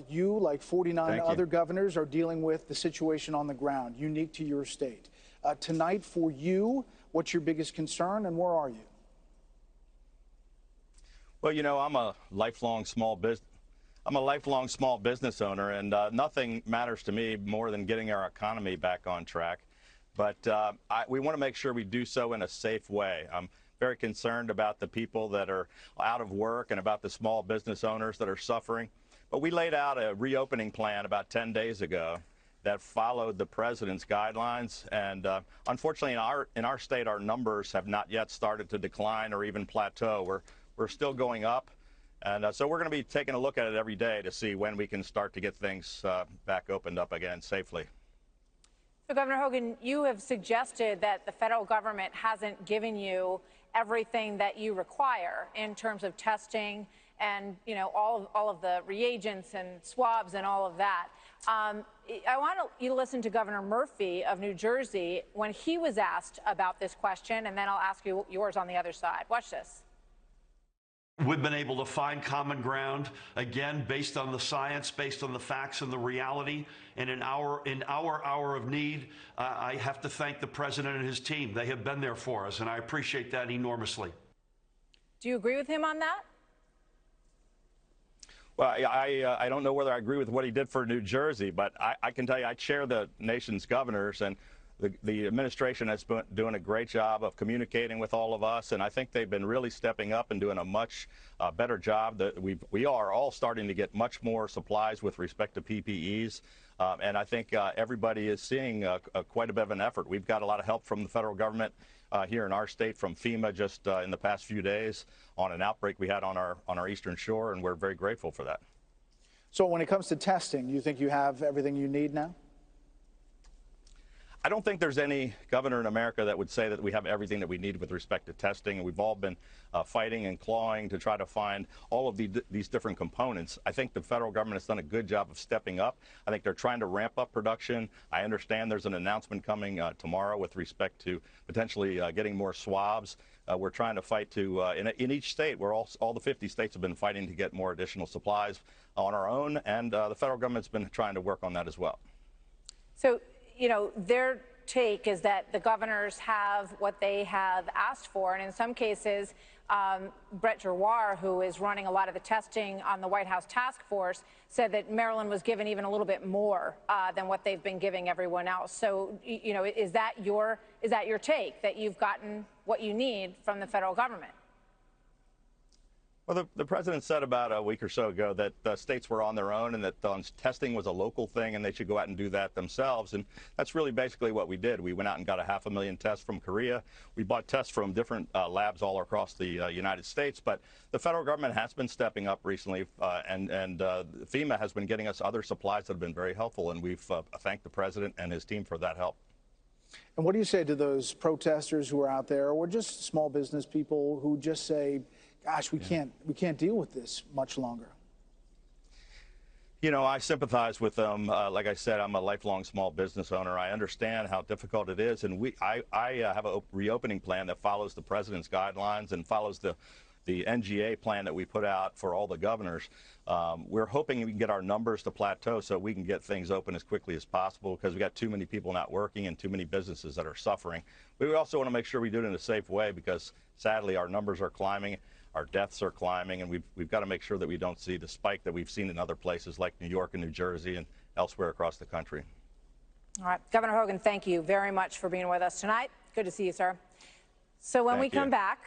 You, like 49 Thank you. other governors, are dealing with the situation on the ground, unique to your state. Tonight, for you, what's your biggest concern, and where are you? Well, you know, I'm a lifelong small business owner, and nothing matters to me more than getting our economy back on track. But we want to make sure we do so in a safe way. I'm very concerned about the people that are out of work and about the small business owners that are suffering. But we laid out a reopening plan about 10 days ago that followed the president's guidelines. And unfortunately, in our state, our numbers have not yet started to decline or even plateau. We're still going up. And so we're going to be taking a look at it every day to see when we can start to get things back opened up again safely. So, Governor Hogan, you have suggested that the federal government hasn't given you everything that you require in terms of testing and, you know, all of the reagents and swabs and all of that. I want you to listen to Governor Murphy of New Jersey when he was asked about this question, and then I'll ask you yours on the other side. Watch this. We've been able to find common ground, again, based on the science, based on the facts and the reality. And in our hour of need, I have to thank the president and his team. They have been there for us, and I appreciate that enormously. Do you agree with him on that? Well, I don't know whether I agree with what he did for New Jersey, but I can tell you I chair the nation's governors, and the administration has been doing a great job of communicating with all of us, and I think they've been really stepping up and doing a much better job. That we are all starting to get much more supplies with respect to PPEs, and I think everybody is seeing quite a bit of an effort. We've got a lot of help from the federal government here in our state from FEMA just in the past few days on an outbreak we had on our eastern shore, and we're very grateful for that. So when it comes to testing, you think you have everything you need now? I don't think there's any governor in America that would say that we have everything that we need with respect to testing, and we've all been fighting and clawing to try to find all of these different components. I think the federal government has done a good job of stepping up. I think they're trying to ramp up production. I understand there's an announcement coming tomorrow with respect to potentially getting more swabs. We're trying to fight to, in each state, where all the 50 states have been fighting to get more additional supplies on our own, and the federal government's been trying to work on that as well. So, you know, their take is that the governors have what they have asked for, and in some cases, Brett Giroir, who is running a lot of the testing on the White House task force, said that Maryland was given even a little bit more than what they've been giving everyone else. So, you know, is that your take, that you've gotten what you need from the federal government? Well, the president said about a week or so ago that states were on their own and that testing was a local thing and they should go out and do that themselves. And that's really basically what we did. We went out and got 500,000 tests from Korea. We bought tests from different labs all across the United States. But the federal government has been stepping up recently, and FEMA has been getting us other supplies that have been very helpful. And we've thanked the president and his team for that help. And what do you say to those protesters who are out there, or just small business people who just say, gosh, we can't deal with this much longer? You know, I sympathize with them. Like I said, I'm a lifelong small business owner. I understand how difficult it is, and I have a reopening plan that follows the president's guidelines and follows the NGA plan that we put out for all the governors. We're hoping we can get our numbers to plateau so we can get things open as quickly as possible, because we got too many people not working and too many businesses that are suffering. We also want to make sure we do it in a safe way, because sadly our numbers are climbing. Our deaths are climbing, and we've got to make sure that we don't see the spike that we've seen in other places like New York and New Jersey and elsewhere across the country. All right. Governor Hogan, thank you very much for being with us tonight. Good to see you, sir. So when we come back,